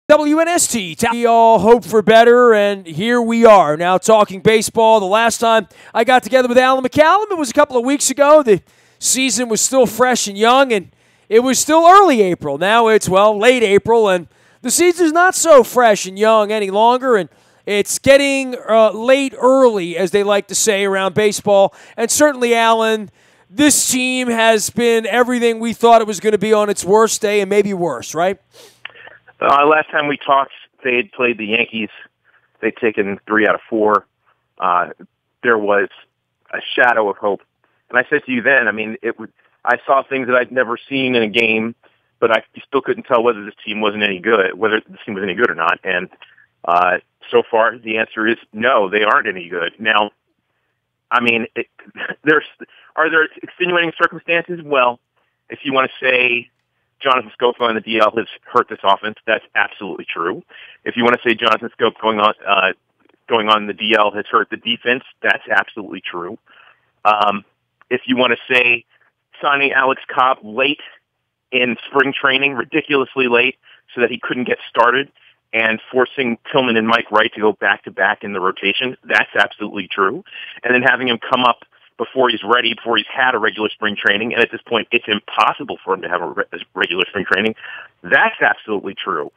WNST. We all hope for better, and here we are now talking baseball. The last time I got together with Alan McCallum, it was a couple of weeks ago. The season was still fresh and young, and it was still early April. Now it's, late April, and the season's not so fresh and young any longer, and it's getting late early, as they like to say around baseball. And certainly, Alan, this team has been everything we thought it was going to be on its worst day, and maybe worse, right? Last time we talked, they had played the Yankees. They'd taken 3 out of 4. There was a shadow of hope. And I said to you then, I saw things that I'd never seen in a game, but I still couldn't tell whether this team wasn't any good, whether this team was any good or not. And so far, the answer is no, they aren't any good. Now, are there extenuating circumstances? Well, if you want to say Jonathan Scope on the DL has hurt this offense, that's absolutely true. If you want to say Jonathan Scope going on the DL has hurt the defense, that's absolutely true. If you want to say signing Alex Cobb late in spring training, ridiculously late, so that he couldn't get started, and forcing Tillman and Mike Wright to go back-to-back in the rotation, that's absolutely true. And then having him come up before he's ready, before he's had a regular spring training, and at this point it's impossible for him to have a regular spring training, that's absolutely true.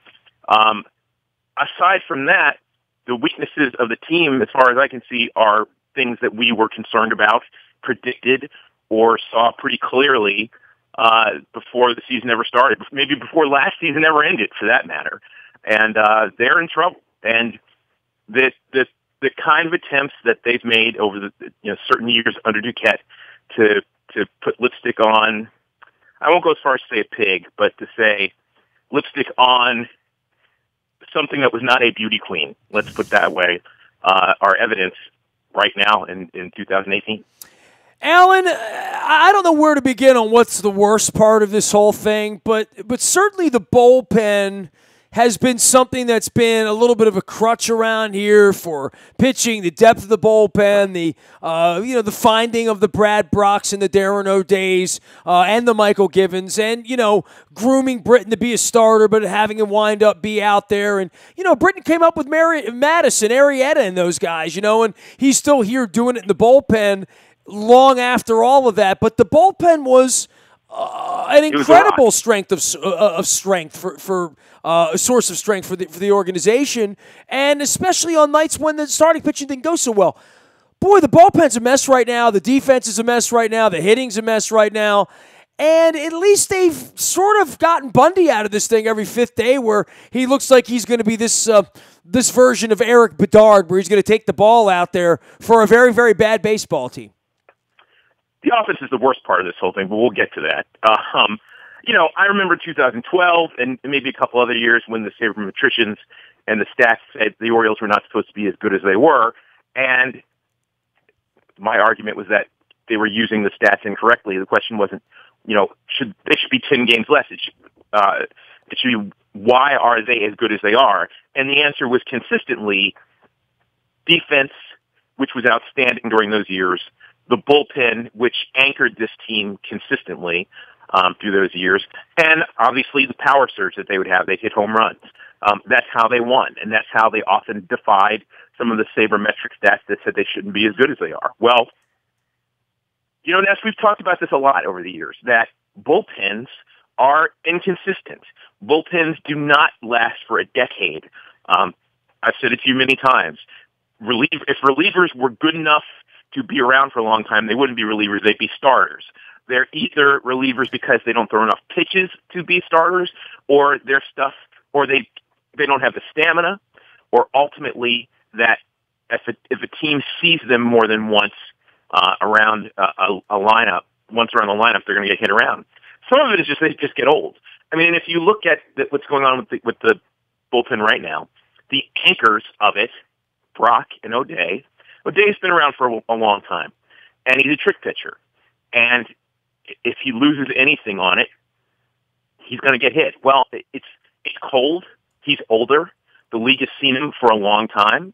Aside from that, the weaknesses of the team, as far as I can see, are things that we were concerned about, predicted, or saw pretty clearly before the season ever started, maybe before last season ever ended, for that matter. And they're in trouble. And the kind of attempts that they've made over the certain years under Duquette to put lipstick on, I won't go as far as to say a pig, but to say lipstick on something that was not a beauty queen, let's put that way, are evidence right now in 2018. Alan, I don't know where to begin on what's the worst part of this whole thing, but certainly the bullpen has been something that's been a little bit of a crutch around here for pitching, the depth of the bullpen, the finding of the Brad Brocks and the Darren O'Days, and the Michael Givens, and, grooming Britton to be a starter, but having him wind up be out there. And, Britton came up with Madison, Arrieta, and those guys, and he's still here doing it in the bullpen long after all of that. But the bullpen was an incredible strength of strength for a source of strength for the organization, and especially on nights when the starting pitching didn't go so well. Boy, the bullpen's a mess right now. The defense is a mess right now. The hitting's a mess right now. And at least they've sort of gotten Bundy out of this thing every fifth day, where he looks like he's going to be this version of Eric Bedard, where he's going to take the ball out there for a very, very bad baseball team. The offense is the worst part of this whole thing, but we'll get to that. I remember 2012 and maybe a couple other years when the sabermetricians and the stats said the Orioles were not supposed to be as good as they were. And my argument was that they were using the stats incorrectly. The question wasn't, they should be 10 games less. It should be, why are they as good as they are? And the answer was consistently defense, which was outstanding during those years, the bullpen, which anchored this team consistently through those years, and obviously the power surge that they would have. They'd hit home runs. That's how they won, and that's how they often defied some of the sabermetric stats that said they shouldn't be as good as they are. Well, Ness, we've talked about this a lot over the years, that bullpens are inconsistent. Bullpens do not last for a decade. I've said it to you many times. If relievers were good enough to be around for a long time, they wouldn't be relievers, they'd be starters. They're either relievers because they don't throw enough pitches to be starters, or their stuff, or they don't have the stamina, or ultimately that if a team sees them more than once around a lineup, once around the lineup, they're going to get hit around. Some of it is just they just get old. If you look at what's going on with the bullpen right now, the anchors of it, Brock and O'Day. O'Day's been around for a long time, and he's a trick pitcher. And if he loses anything on it, he's going to get hit. Well, it's cold. He's older. The league has seen him for a long time.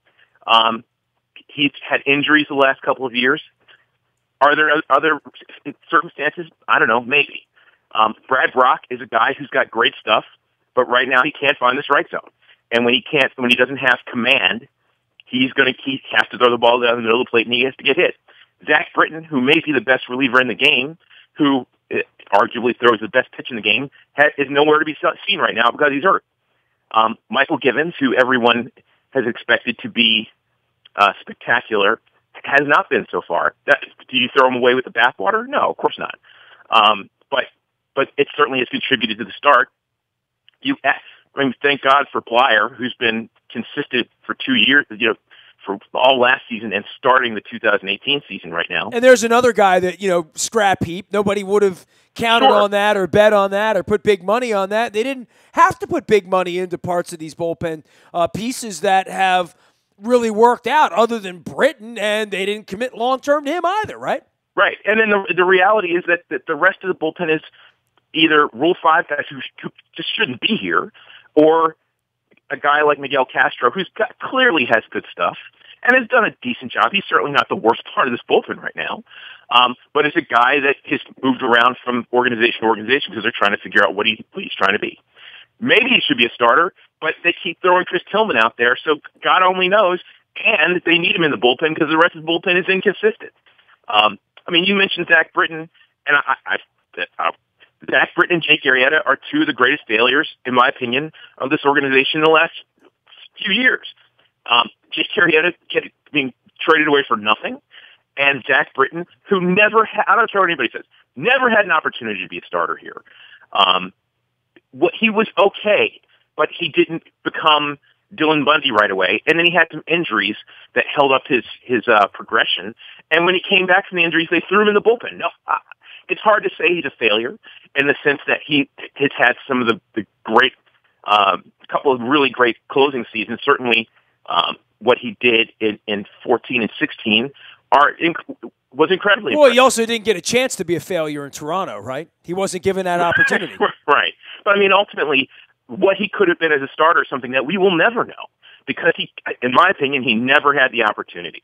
He's had injuries the last couple of years. Are there other circumstances? I don't know, maybe. Brad Brock is a guy who's got great stuff, but right now he can't find the strike zone. And when he doesn't have command, he has to throw the ball down the middle of the plate, and he has to get hit. Zach Britton, who may be the best reliever in the game, who arguably throws the best pitch in the game, is nowhere to be seen right now because he's hurt. Michael Givens, who everyone has expected to be spectacular, has not been so far. Do you throw him away with the bathwater? No, of course not. But it certainly has contributed to the start. Thank God for Blyer, who's been consistent for 2 years, for all last season and starting the 2018 season right now. And there's another guy that, scrap heap. Nobody would have counted on that or bet on that or put big money on that. They didn't have to put big money into parts of these bullpen pieces that have really worked out other than Britton, and they didn't commit long-term to him either, right? Right. And then the reality is that the rest of the bullpen is either Rule 5 guys who just shouldn't be here, or a guy like Miguel Castro, clearly has good stuff and has done a decent job. He's certainly not the worst part of this bullpen right now, but it's a guy that has moved around from organization to organization because they're trying to figure out what he's trying to be. Maybe he should be a starter, but they keep throwing Chris Tillman out there, so God only knows, and they need him in the bullpen because the rest of the bullpen is inconsistent. You mentioned Zach Britton, and Zach Britton and Jake Arrieta are two of the greatest failures, in my opinion, of this organization in the last few years. Jake Arrieta being traded away for nothing, and Zach Britton, who never had, I don't care what anybody says, never had an opportunity to be a starter here. He was okay, but he didn't become Dylan Bundy right away, and then he had some injuries that held up his progression. And when he came back from the injuries, they threw him in the bullpen. No, it's hard to say he's a failure in the sense that he has had some of the great, couple of really great closing seasons. Certainly, what he did in 14 and 16 was incredibly Well, impressive. he also didn't get a chance to be a failure in Toronto, right? He wasn't given that opportunity. Right. But, ultimately, what he could have been as a starter is something that we will never know because in my opinion, he never had the opportunity.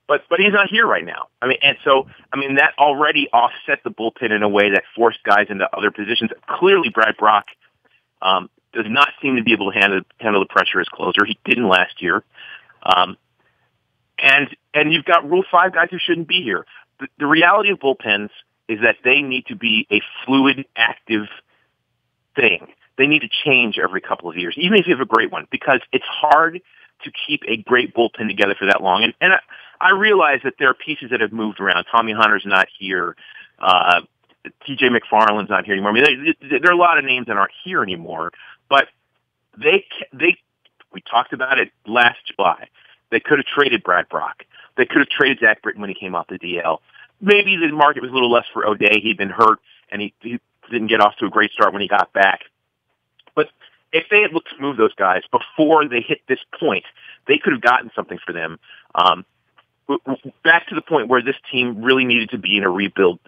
But he's not here right now. That already offset the bullpen in a way that forced guys into other positions. Clearly, Brad Brock does not seem to be able to handle the pressure as closer. He didn't last year. And you've got Rule 5 guys who shouldn't be here. The reality of bullpens is that they need to be a fluid, active thing. They need to change every couple of years, even if you have a great one, because it's hard to keep a great bullpen together for that long. And I realize that there are pieces that have moved around. Tommy Hunter's not here. T.J. McFarland's not here anymore. There are a lot of names that aren't here anymore, but we talked about it last July. They could have traded Brad Brock. They could have traded Zach Britton when he came off the DL. Maybe the market was a little less for O'Day. He'd been hurt, and he didn't get off to a great start when he got back. But if they had looked to move those guys before they hit this point, they could have gotten something for them. Back to the point where this team really needed to be in a rebuild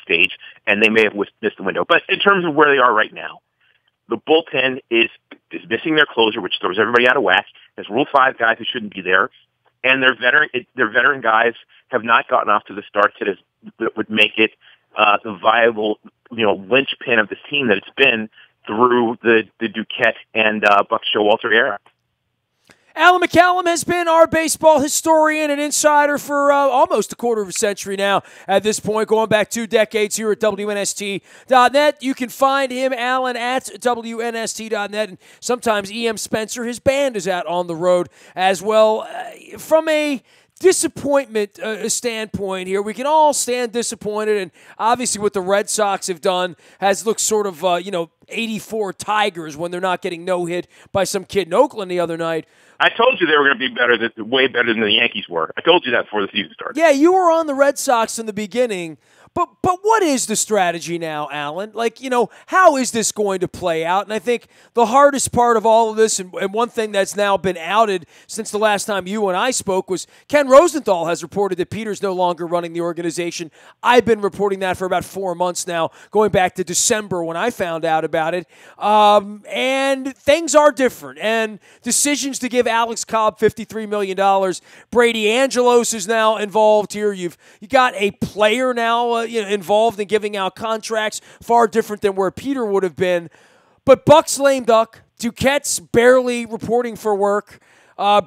stage, and they may have missed the window. But in terms of where they are right now, the bullpen is missing their closer, which throws everybody out of whack. There's Rule 5 guys who shouldn't be there, and their veteran guys have not gotten off to the start that would make it the viable, linchpin of this team that it's been through the Duquette and Buck Showalter era. Alan McCallum has been our baseball historian and insider for almost a quarter of a century now at this point, going back 2 decades here at WNST.net. You can find him, Alan, at WNST.net. And sometimes E.M. Spencer, his band, is out on the road as well. From a disappointment standpoint here, we can all stand disappointed, and obviously what the Red Sox have done has looked sort of 84 Tigers when they're not getting no-hit by some kid in Oakland the other night. I told you they were going to be way better than the Yankees were. I told you that before the season started. Yeah, you were on the Red Sox in the beginning. But what is the strategy now, Alan? How is this going to play out? And I think the hardest part of all of this, and one thing that's now been outed since the last time you and I spoke, was Ken Rosenthal has reported that Peter's no longer running the organization. I've been reporting that for about 4 months now, going back to December when I found out about it. And things are different. And decisions to give Alex Cobb $53 million. Brady Angelos is now involved here. You got a player now involved in giving out contracts, far different than where Peter would have been. But Buck's lame duck. Duquette's barely reporting for work.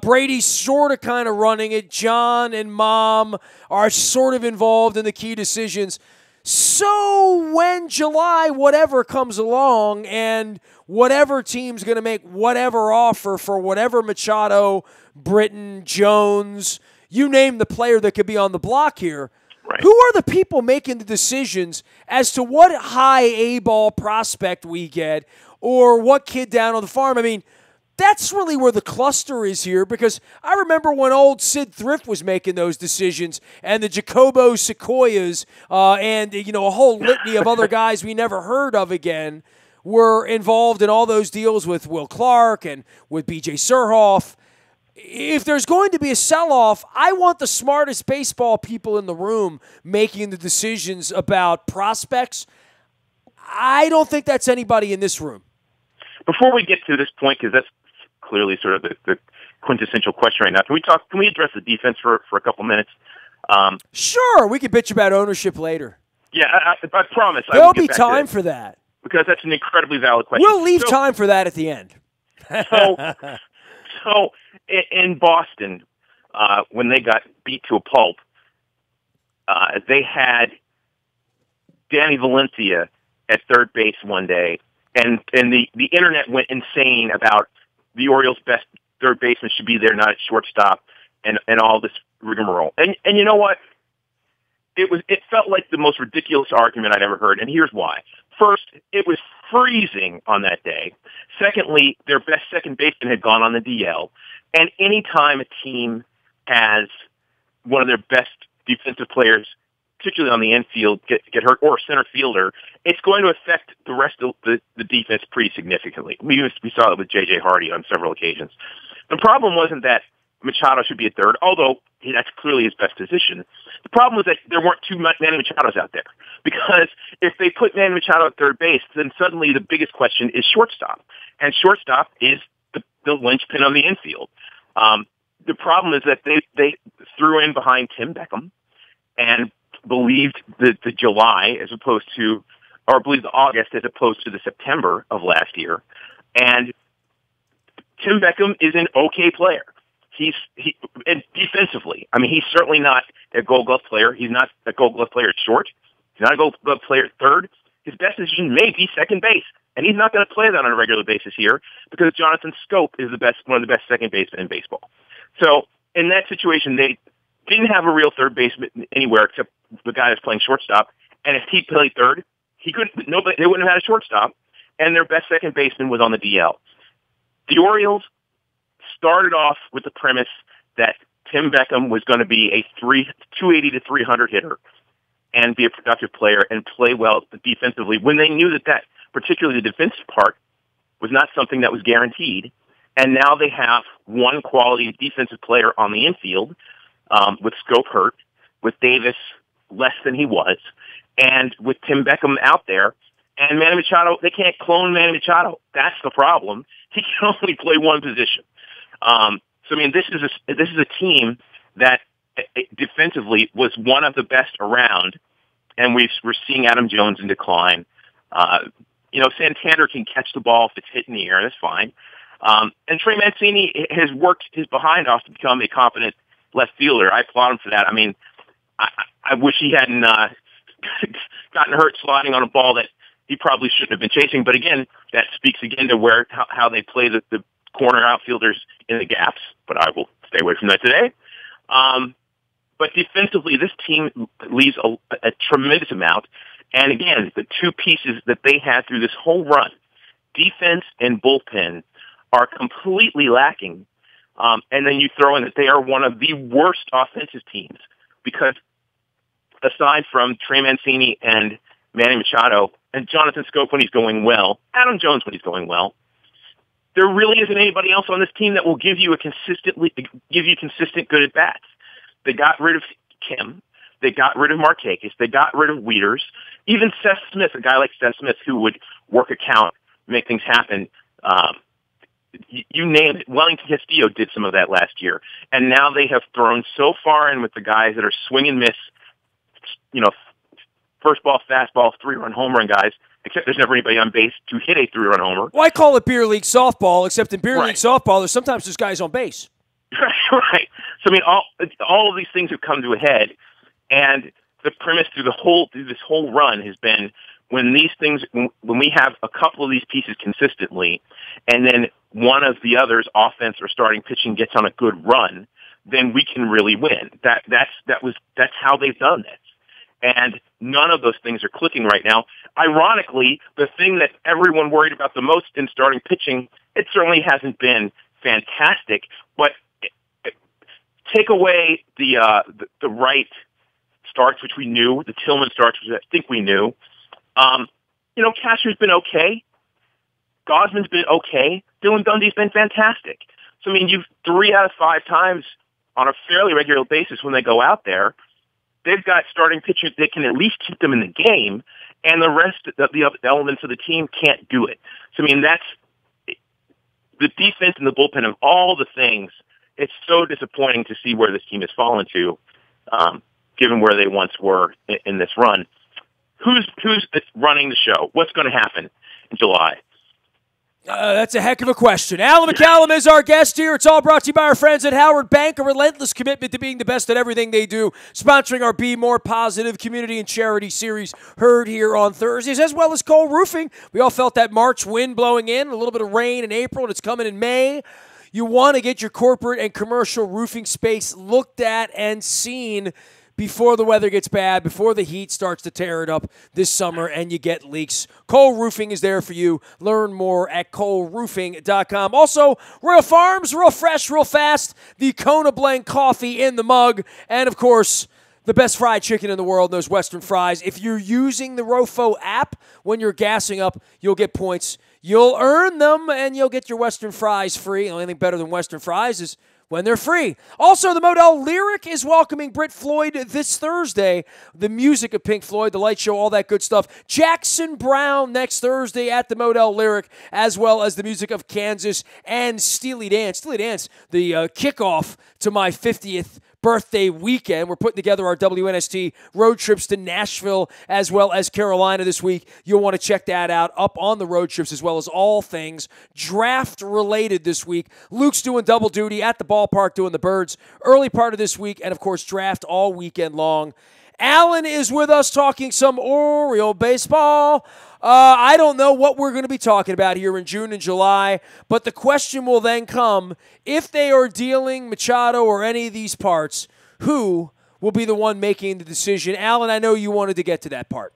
Brady's sort of kind of running it. John and Mom are sort of involved in the key decisions. So when July whatever comes along and whatever team's going to make whatever offer for whatever Machado, Britton, Jones, you name the player that could be on the block here, right. Who are the people making the decisions as to what high A-ball prospect we get or what kid down on the farm? I mean, that's really where the cluster is here, because I remember when old Sid Thrift was making those decisions and the Jacobo Sequoias and a whole litany of other guys we never heard of again were involved in all those deals with Will Clark and with B.J. Surhoff. If there's going to be a sell-off, I want the smartest baseball people in the room making the decisions about prospects. I don't think that's anybody in this room. Before we get to this point, because that's clearly sort of the quintessential question right now, can we address the defense for a couple minutes? Sure, we can bitch about ownership later. Yeah, I promise. There'll be time for that. Because that's an incredibly valid question. We'll leave time for that at the end. So in Boston, when they got beat to a pulp, they had Danny Valencia at third base one day, and the internet went insane about the Orioles' best third baseman should be there, not at shortstop, and all this rigmarole. And you know what? It felt like the most ridiculous argument I'd ever heard, and here's why. First, it was freezing on that day. Secondly, their best second baseman had gone on the DL. And any time a team has one of their best defensive players, particularly on the infield, get hurt, or a center fielder, it's going to affect the rest of the defense pretty significantly. We saw it with J.J. Hardy on several occasions. The problem wasn't that Machado should be at third, although that's clearly his best position. The problem was that there weren't too many Machados out there. Because if they put Manny Machado at third base, then suddenly the biggest question is shortstop. And shortstop is the linchpin of the infield. The problem is that they threw in behind Tim Beckham and believed the July as opposed to, or believed the August as opposed to the September of last year. And Tim Beckham is an okay player. And defensively, I mean, he's certainly not a Gold Glove player. He's not a Gold Glove player at short. He's not a Gold Glove player at third. His best position may be second base, and he's not going to play that on a regular basis here because Jonathan Scope is one of the best second basemen in baseball. So in that situation, they didn't have a real third baseman anywhere except the guy that's playing shortstop. And if he played third, they wouldn't have had a shortstop, and their best second baseman was on the DL. The Orioles started off with the premise that Tim Beckham was going to be a 280 to 300 hitter and be a productive player and play well defensively when they knew that particularly the defensive part, was not something that was guaranteed. And now they have one quality defensive player on the infield with Scope hurt, with Davis less than he was, and with Tim Beckham out there. And Manny Machado, they can't clone Manny Machado. That's the problem. He can only play one position. So I mean, this is a team that defensively was one of the best around, and we're seeing Adam Jones in decline. Santander can catch the ball if it's hit in the air. That's fine. And Trey Mancini has worked his behind off to become a competent left fielder. I applaud him for that. I mean, I wish he hadn't gotten hurt sliding on a ball that he probably shouldn't have been chasing. But again, that speaks again to how they play the corner outfielders in the gaps. But I will stay away from that today. But defensively, this team leaves a tremendous amount. And again, the two pieces that they had through this whole run, defense and bullpen, are completely lacking. And then you throw in that they are one of the worst offensive teams because aside from Trey Mancini and Manny Machado and Jonathan Scope when he's going well, Adam Jones when he's going well, there really isn't anybody else on this team that will give you consistent good at bats. They got rid of Kim. They got rid of Markakis. They got rid of Wieters. Even Seth Smith, a guy like Seth Smith who would work a count, make things happen. You name it. Wellington Castillo did some of that last year. And now they have thrown so far in with the guys that are swing and miss, first ball, fastball, 3-run home run guys except there's never anybody on base to hit a 3-run homer. Well, I call it beer league softball, except in beer Right. league softball, there's guys on base. Right. So I mean, all of these things have come to a head, and the premise through this whole run has been when we have a couple of these pieces consistently, and then one of the others, offense or starting pitching, gets on a good run, then we can really win. That's how they've done this. And none of those things are clicking right now. Ironically, the thing that everyone worried about the most in starting pitching, it certainly hasn't been fantastic, but take away the right starts, which we knew, the Tillman starts, which I think we knew. Cashier's been okay. Gosman's been okay. Dylan Dundee's been fantastic. So, I mean, you've 3 out of 5 times on a fairly regular basis when they go out there, they've got starting pitchers that can at least keep them in the game, and the rest of the elements of the team can't do it. So, I mean, that's the defense and the bullpen of all the things. It's so disappointing to see where this team has fallen to, given where they once were in this run. Who's running the show? What's going to happen in July? That's a heck of a question. Alan McCallum is our guest here. It's all brought to you by our friends at Howard Bank, a relentless commitment to being the best at everything they do, sponsoring our Be More Positive community and charity series heard here on Thursdays, as well as Cole Roofing. We all felt that March wind blowing in, a little bit of rain in April, and it's coming in May. You want to get your corporate and commercial roofing space looked at and seen before the weather gets bad, before the heat starts to tear it up this summer and you get leaks. Cole Roofing is there for you. Learn more at coleroofing.com. Also, Royal Farms, real fresh, real fast. The Kona Blend coffee in the mug. And, of course, the best fried chicken in the world, those Western fries. If you're using the Rofo app when you're gassing up, you'll get points. You'll earn them, and you'll get your Western fries free. The only thing better than Western fries is when they're free. Also, the Modell Lyric is welcoming Britt Floyd this Thursday. The music of Pink Floyd, the light show, all that good stuff. Jackson Brown next Thursday at the Modell Lyric, as well as the music of Kansas and Steely Dan. Steely Dan's the kickoff to my 50th birthday weekend. We're putting together our WNST road trips to Nashville as well as Carolina this week. You'll want to check that out up on the road trips, as well as all things draft related this week. Luke's doing double duty at the ballpark doing the Birds early part of this week, and of course draft all weekend long. Alan is with us talking some Oriole baseball. I don't know what we're going to be talking about here in June and July, but the question will then come, if they are dealing Machado or any of these parts, who will be the one making the decision? Alan, I know you wanted to get to that part.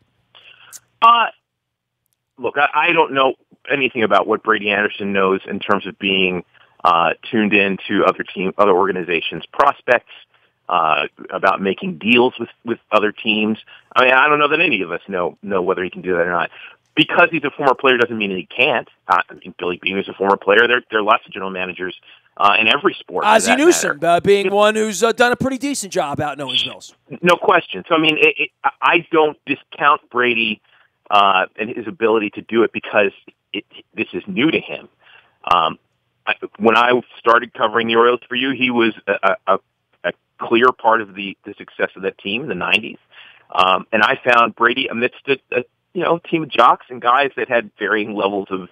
Look, I don't know anything about what Brady Anderson knows in terms of being tuned in to other organizations' prospects, about making deals with other teams. I mean, I don't know that any of us know whether he can do that or not. Because he's a former player doesn't mean that he can't. I mean, Billy Beane is a former player. There are lots of general managers in every sport. Ozzie Newsome being one who's done a pretty decent job out in Owings Mills. No question. So, I mean, I don't discount Brady and his ability to do it because this is new to him. When I started covering the Orioles for you, he was a clear part of the success of that team in the 90s. And I found Brady amidst a team of jocks and guys that had varying levels of,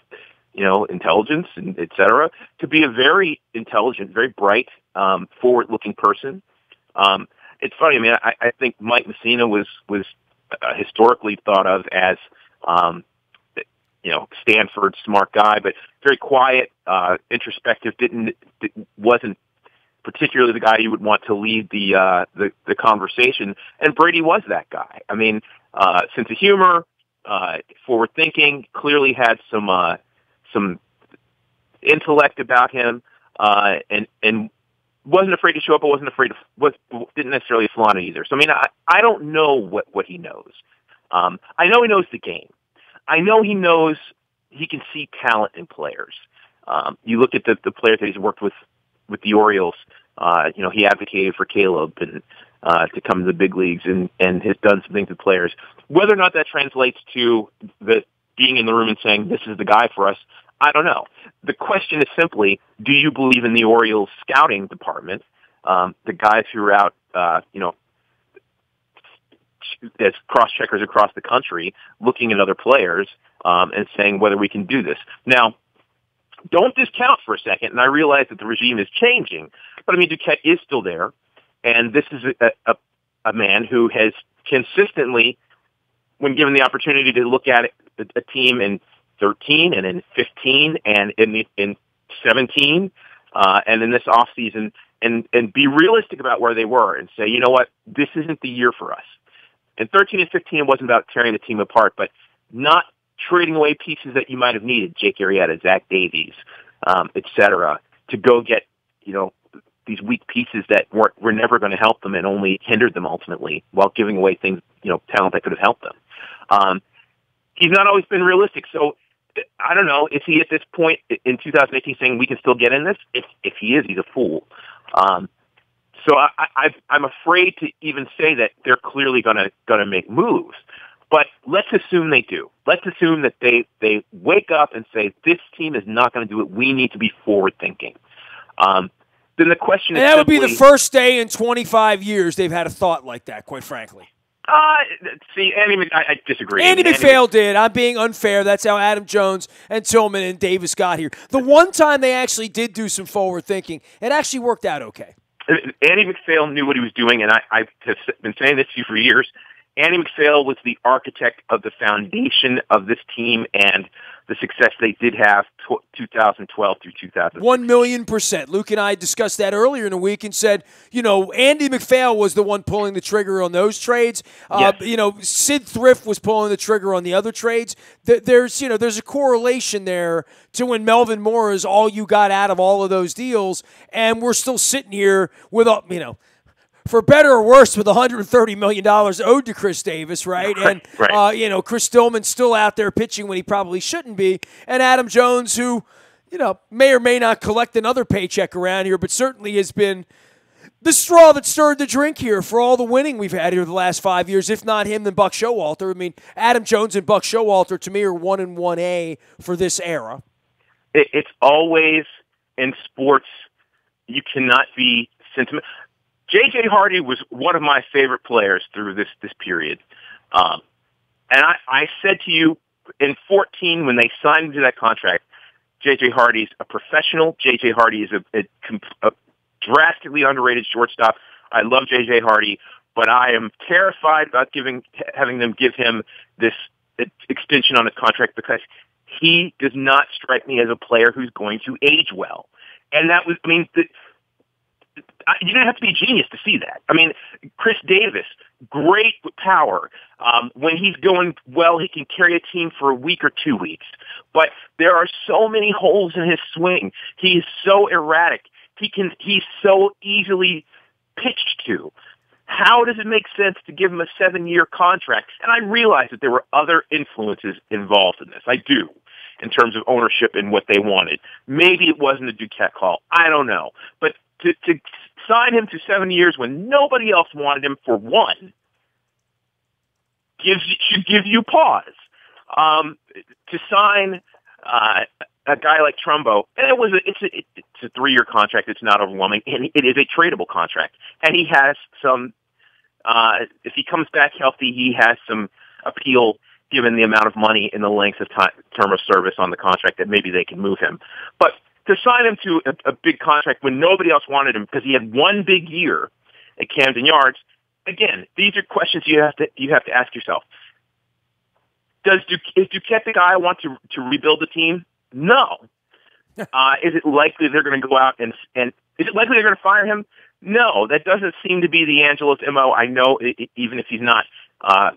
intelligence and et cetera, to be a very intelligent, very bright, forward-looking person. It's funny. I mean, I think Mike Messina was historically thought of as, Stanford smart guy, but very quiet, introspective, wasn't particularly the guy you would want to lead the conversation. And Brady was that guy. I mean, sense of humor, forward thinking, clearly had some intellect about him, and wasn't afraid to show up, but didn't necessarily flaunt it either. So I mean, I don't know what he knows. I know he knows the game. I know he knows he can see talent in players. You look at the players that he's worked with the Orioles. He advocated for Caleb and to come to the big leagues and has done some things with players. Whether or not that translates to the being in the room and saying, this is the guy for us, I don't know. The question is simply, do you believe in the Orioles scouting department, the guys who are out, as cross-checkers across the country looking at other players and saying whether we can do this. Now, don't discount for a second, and I realize that the regime is changing, but I mean, Duquette is still there, and this is a man who has consistently, when given the opportunity to look at a team in 13 and in 15 and in 17 and in this offseason, and be realistic about where they were and say, you know what, this isn't the year for us. In 13 and 15, it wasn't about tearing the team apart, but not trading away pieces that you might have needed, Jake Arrieta, Zach Davies, et cetera, to go get, these weak pieces that were never going to help them and only hindered them ultimately, while giving away things, talent that could have helped them. He's not always been realistic. So I don't know. Is he at this point in 2018 saying we can still get in this? If he is, he's a fool. So I'm afraid to even say that they're clearly going to make moves. But let's assume they do. Let's assume that they wake up and say, this team is not going to do it. We need to be forward thinking. Then the question is, that would be the first day in 25 years they've had a thought like that, quite frankly. See, I disagree. Andy McPhail did. I'm being unfair. That's how Adam Jones and Tillman and Davis got here. The one time they actually did do some forward thinking, it actually worked out okay. Andy McPhail knew what he was doing, and I've been saying this to you for years. Andy McPhail was the architect of the foundation of this team and the success they did have 2012 through 2000. 1,000,000%. Luke and I discussed that earlier in the week and said, Andy McPhail was the one pulling the trigger on those trades. Yes. Sid Thrift was pulling the trigger on the other trades. There's a correlation there to when Melvin Moore is all you got out of all of those deals, and we're still sitting here with for better or worse, with $130 million owed to Chris Davis, right? And, right. Chris Stillman's still out there pitching when he probably shouldn't be. And Adam Jones, who, may or may not collect another paycheck around here, but certainly has been the straw that stirred the drink here for all the winning we've had here the last 5 years. If not him, then Buck Showalter. I mean, Adam Jones and Buck Showalter, to me, are 1 and 1A for this era. It's always, in sports, you cannot be sentimental. J.J. Hardy was one of my favorite players through this period. And I said to you in 14 when they signed into that contract, J.J. Hardy's a professional. J.J. Hardy is a drastically underrated shortstop. I love J.J. Hardy, but I am terrified about having them give him this extension on his contract because he does not strike me as a player who's going to age well. And that was, you didn't have to be a genius to see that. Chris Davis, great with power. When he's going well, he can carry a team for a week or 2 weeks. But there are so many holes in his swing. He is so erratic. He's so easily pitched to. How does it make sense to give him a 7-year contract? And I realize that there were other influences involved in this. I do, in terms of ownership and what they wanted. Maybe it wasn't a Duquette call. I don't know. But to sign him to 7 years when nobody else wanted him for one should give you pause. To sign a guy like Trumbo, and it's a 3-year contract. It's not overwhelming, and it is a tradable contract. And he has some. If he comes back healthy, he has some appeal given the amount of money and the length of term of service on the contract that maybe they can move him. But to sign him to a big contract when nobody else wanted him because he had one big year at Camden Yards, again, these are questions you have to ask yourself. Is Duquette the guy I want to rebuild the team? No. Is it likely they're going to go out and is it likely they're going to fire him? No, that doesn't seem to be the Angelos MO. I know, even if he's not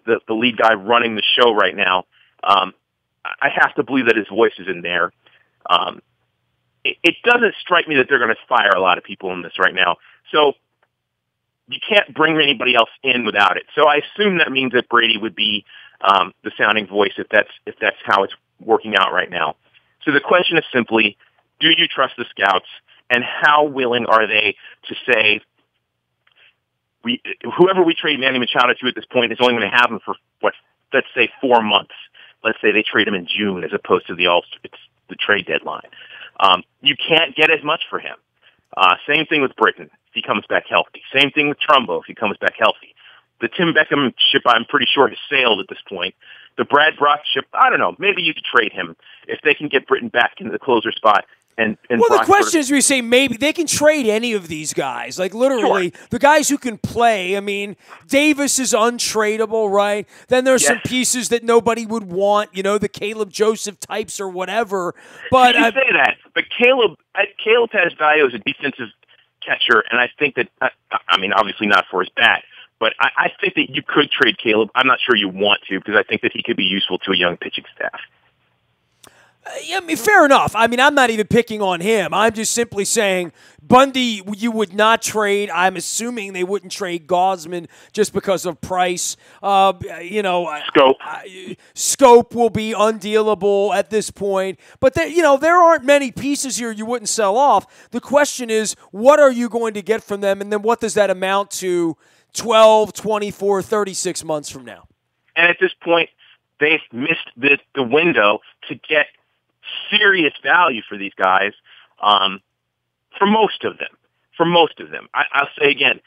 the lead guy running the show right now, I have to believe that his voice is in there. It doesn't strike me that they're going to fire a lot of people in this right now. So you can't bring anybody else in without it. So I assume that means that Brady would be the sounding voice if that's how it's working out right now. So the question is simply, do you trust the scouts, and how willing are they to say, whoever we trade Manny Machado to at this point is only going to have him for, let's say 4 months. Let's say they trade him in June as opposed to it's the trade deadline. You can't get as much for him. Same thing with Britton if he comes back healthy. Same thing with Trumbo if he comes back healthy. The Tim Beckham ship, I'm pretty sure, has sailed at this point. The Brad Brock ship, I don't know. Maybe you could trade him if they can get Britton back into the closer spot. And well, Brock the question is, we say maybe they can trade any of these guys. Like, literally, sure. the guys who can play. I mean, Davis is untradeable, right? Then there's some pieces that nobody would want, the Caleb Joseph types or whatever. But you say that, but Caleb has value as a defensive catcher, and I think that, I mean, obviously not for his bat, but I think that you could trade Caleb. I'm not sure you want to, because I think that he could be useful to a young pitching staff. Yeah, I mean, fair enough. I mean, I'm not even picking on him. I'm just simply saying Bundy, you would not trade. I'm assuming they wouldn't trade Gausman just because of price. Scope. Scope will be undealable at this point. But there aren't many pieces here you wouldn't sell off. The question is, what are you going to get from them, and then what does that amount to 12, 24, 36 months from now? And at this point, they've missed the window to get serious value for these guys, for most of them. I'll say again,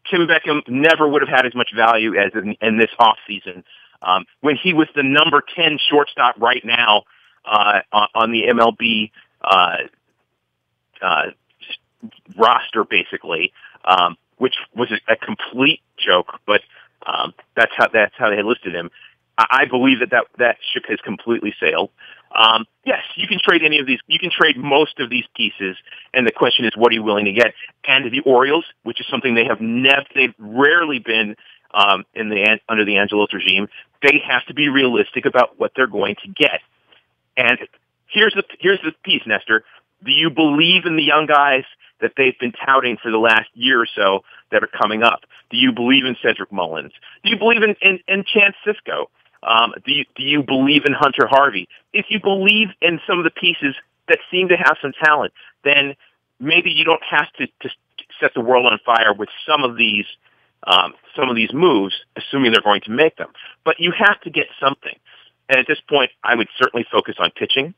Tim Beckham never would have had as much value as in this offseason. When he was the number 10 shortstop right now on the MLB roster, basically, which was a complete joke, but that's how they listed him. I believe that ship has completely sailed. Yes, you can trade any of these. You can trade most of these pieces, and the question is, what are you willing to get? And the Orioles, which is something they've rarely been under the Angelos regime, they have to be realistic about what they're going to get. And here's the piece, Nestor. Do you believe in the young guys that they've been touting for the last year or so that are coming up? Do you believe in Cedric Mullins? Do you believe in Chance Sisco? Do you believe in Hunter Harvey? If you believe in some of the pieces that seem to have some talent, then maybe you don't have to set the world on fire with some of these moves, assuming they're going to make them. But you have to get something. And at this point, I would certainly focus on pitching.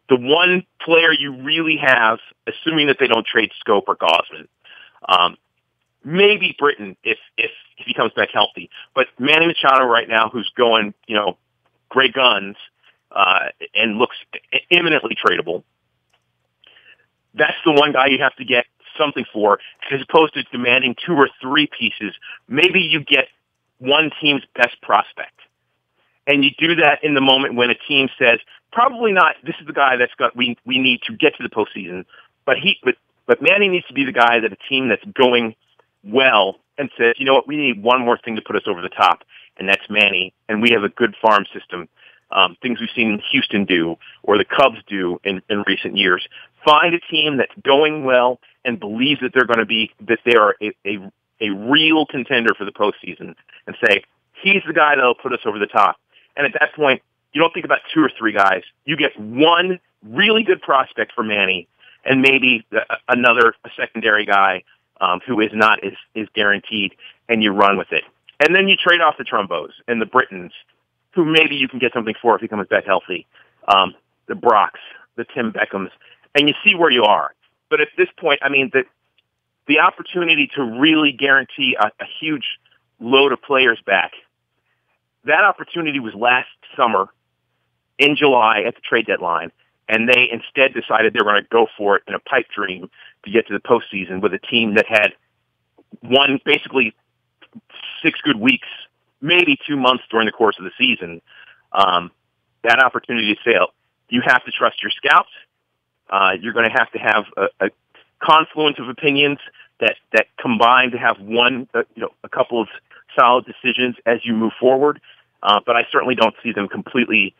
The one player you really have, assuming that they don't trade Scope or Gausman, maybe Britton if he comes back healthy. But Manny Machado right now, who's going, great guns, and looks imminently tradable, that's the one guy you have to get something for, as opposed to demanding 2 or 3 pieces. Maybe you get one team's best prospect. And you do that in the moment when a team says, probably not, this is the guy we need to get to the postseason, but Manny needs to be the guy that a team that's going well and says, you know what, we need one more thing to put us over the top, and that's Manny, and we have a good farm system, things we've seen Houston do or the Cubs do in recent years. Find a team that's going well and believes that they are a real contender for the postseason, and say, he's the guy that'll put us over the top. And at that point, you don't think about 2 or 3 guys. You get one really good prospect for Manny, and maybe a secondary guy who is not is guaranteed, and you run with it. And then you trade off the Trumbos and the Brittons, who maybe you can get something for if he comes back healthy, the Brocks, the Tim Beckhams, and you see where you are. But at this point, I mean, the opportunity to really guarantee a huge load of players back, that opportunity was last summer in July at the trade deadline, and they instead decided they were going to go for it in a pipe dream to get to the postseason with a team that had won basically 6 good weeks, maybe 2 months during the course of the season. That opportunity to sail. You have to trust your scouts. You're going to have a confluence of opinions that combine to have a couple of solid decisions as you move forward. But I certainly don't see them completely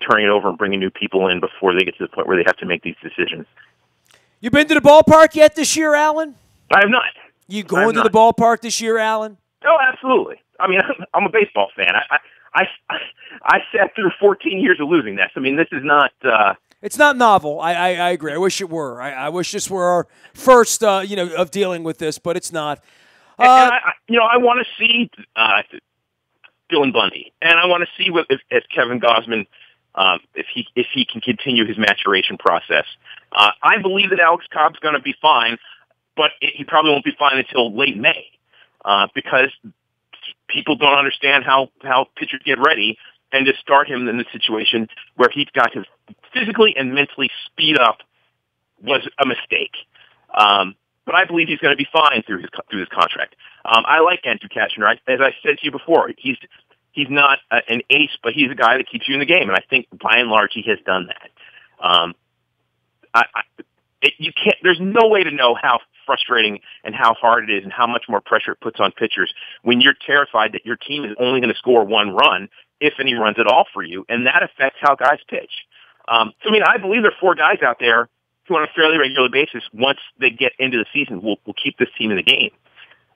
turning it over and bringing new people in before they get to the point where they have to make these decisions. You been to the ballpark yet this year, Alan? I have not. You going to the ballpark this year, Alan? Oh, absolutely. I mean, I'm a baseball fan. I sat through 14 years of losing this. I mean, this is not... It's not novel. I agree. I wish it were. I wish this were our first, of dealing with this, but it's not. I want to see Dylan Bundy, and I want to see if Kevin Gausman, if he can continue his maturation process. I believe that Alex Cobb's going to be fine, but he probably won't be fine until late May. because people don't understand how pitchers get ready, and to start him in the situation where he's got to physically and mentally speed up was a mistake. But I believe he's going to be fine through his contract. I like Andrew Cashner. As I said to you before, he's not an ace, but he's a guy that keeps you in the game, and I think by and large he has done that. You can't. There's no way to know how frustrating and how hard it is and how much more pressure it puts on pitchers when you're terrified that your team is only going to score one run, if any runs at all for you, and that affects how guys pitch. I believe there are 4 guys out there who on a fairly regular basis, once they get into the season, will keep this team in the game.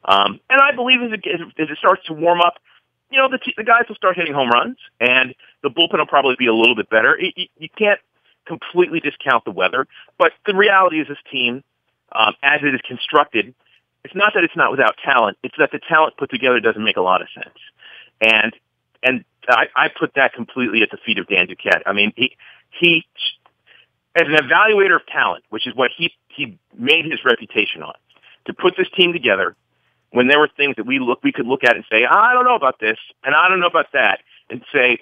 And I believe as it starts to warm up, the guys will start hitting home runs, and the bullpen will probably be a little bit better. You can't completely discount the weather, but the reality is this team, as it is constructed, it's not that it's not without talent, it's that the talent put together doesn't make a lot of sense. And I put that completely at the feet of Dan Duquette. I mean, he as an evaluator of talent, which is what he made his reputation on, to put this team together when there were things that we could look at and say, I don't know about this, and I don't know about that, and say,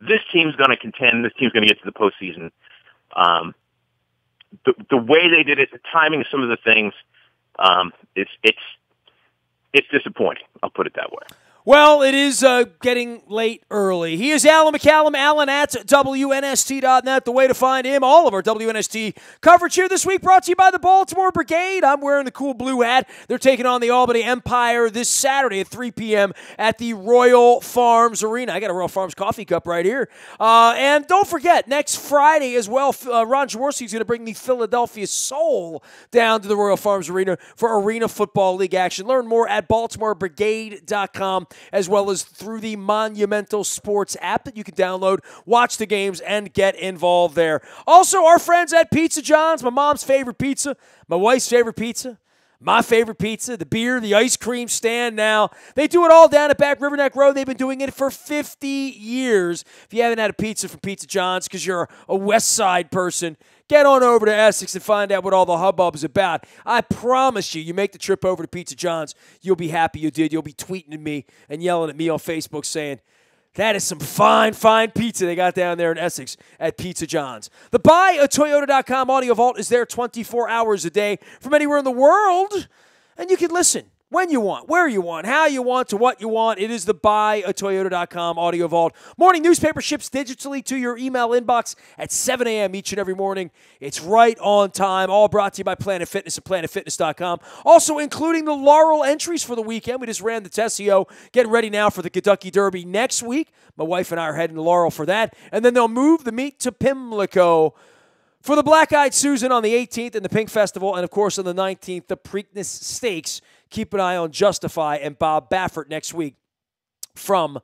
this team's going to contend, this team's going to get to the postseason. The way they did it, the timing of some of the things, it's disappointing. I'll put it that way. Well, it is getting late early. He is Alan McCallum, Alan at WNST.net. The way to find him, all of our WNST coverage here this week brought to you by the Baltimore Brigade. I'm wearing the cool blue hat. They're taking on the Albany Empire this Saturday at 3 p.m. at the Royal Farms Arena. I got a Royal Farms coffee cup right here. And don't forget, next Friday as well, Ron Jaworski is going to bring the Philadelphia Soul down to the Royal Farms Arena for Arena Football League action. Learn more at BaltimoreBrigade.com. as well as through the Monumental Sports app that you can download, watch the games, and get involved there. Also, our friends at Pizza John's, my mom's favorite pizza, my wife's favorite pizza, my favorite pizza, the beer, the ice cream stand now. They do it all down at Back River Neck Road. They've been doing it for 50 years. If you haven't had a pizza from Pizza John's because you're a West Side person, get on over to Essex and find out what all the hubbub is about. I promise you make the trip over to Pizza John's, you'll be happy you did. You'll be tweeting at me and yelling at me on Facebook saying, that is some fine, fine pizza they got down there in Essex at Pizza John's. The buyatoyota.com audio vault is there 24 hours a day from anywhere in the world, and you can listen when you want, where you want, how you want, to what you want. It is the buyatoyota.com audio vault. Morning newspaper ships digitally to your email inbox at 7 a.m. each and every morning. It's right on time, all brought to you by Planet Fitness and PlanetFitness.com. Also including the Laurel entries for the weekend. We just ran the Tessio, getting ready now for the Kentucky Derby next week. My wife and I are heading to Laurel for that. And then they'll move the meet to Pimlico for the Black-Eyed Susan on the 18th and the Pink Festival. And, of course, on the 19th, the Preakness Stakes. Keep an eye on Justify and Bob Baffert next week from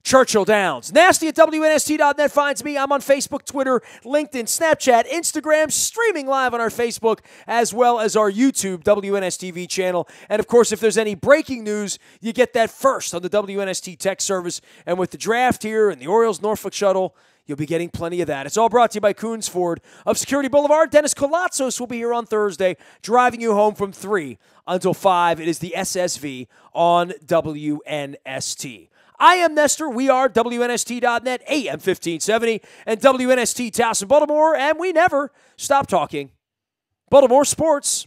Churchill Downs. Nasty at WNST.net finds me. I'm on Facebook, Twitter, LinkedIn, Snapchat, Instagram, streaming live on our Facebook, as well as our YouTube WNSTV channel. And, of course, if there's any breaking news, you get that first on the WNST text service. And with the draft here and the Orioles Norfolk shuttle, you'll be getting plenty of that. It's all brought to you by Coons Ford of Security Boulevard. Dennis Colatzos will be here on Thursday, driving you home from 3 until 5. It is the SSV on WNST. I am Nestor. We are WNST.net, AM 1570, and WNST Towson, Baltimore, and we never stop talking Baltimore sports.